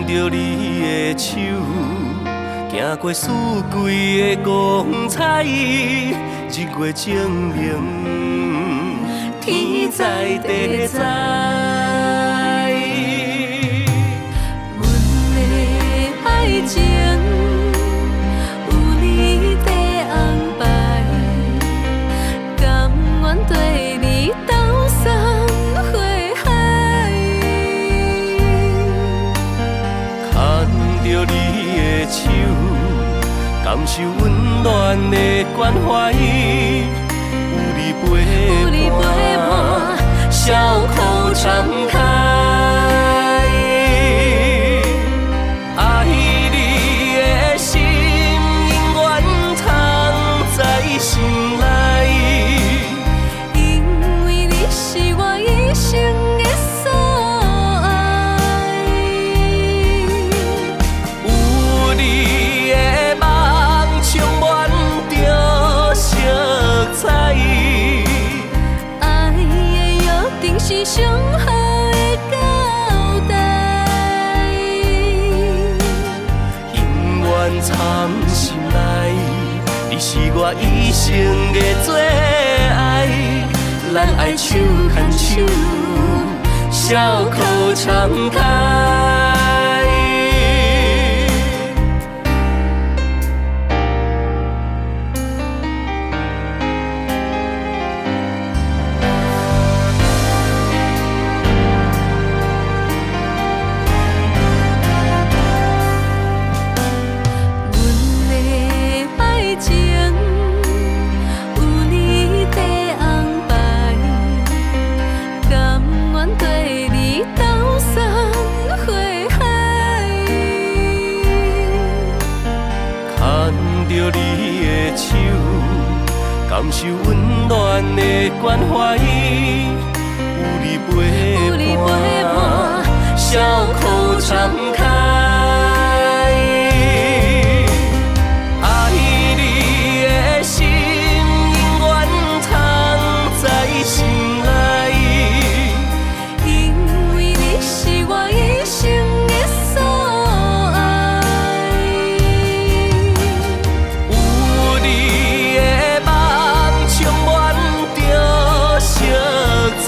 着你的手，行过四季的光彩，日月证明，天在地在。阮的爱情有你在安排，甘愿对你斗山火海。牵着你的手，感受温暖的关怀，有你陪伴，笑口常开。爱你的心，永远藏在心内，因为你是我一生的所爱。有你的梦，充满着色彩。爱的约定是上好的交代，永远藏心内，你是我一生的最爱。咱爱手牵手，笑口常开。着你的手，感受温暖的关怀，有你陪伴，笑口常开。爱你的心，永远藏在心内，因为你是我一生的所爱。有你的梦，充满着色彩。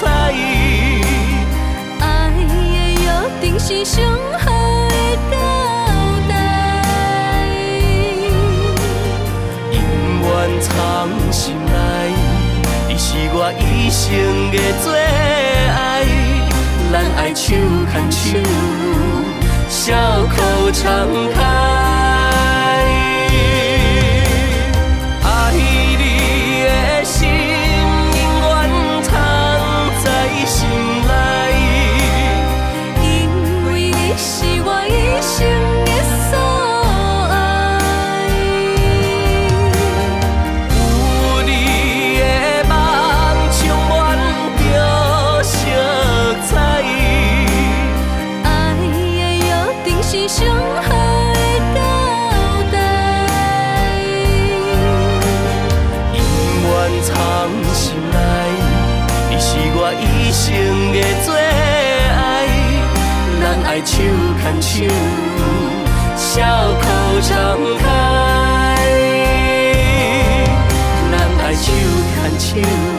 爱的约定是上好的交代，永远藏心内，你是我一生的最爱。咱爱手牵手，笑口常开。爱你的心，永远藏在心内，因为你是我一生的所爱。有你的梦，充满着色彩。爱的约定是上好的交代，永远藏心内，你是我一生的最爱。咱爱手牵手，笑口常开。咱爱手牵手。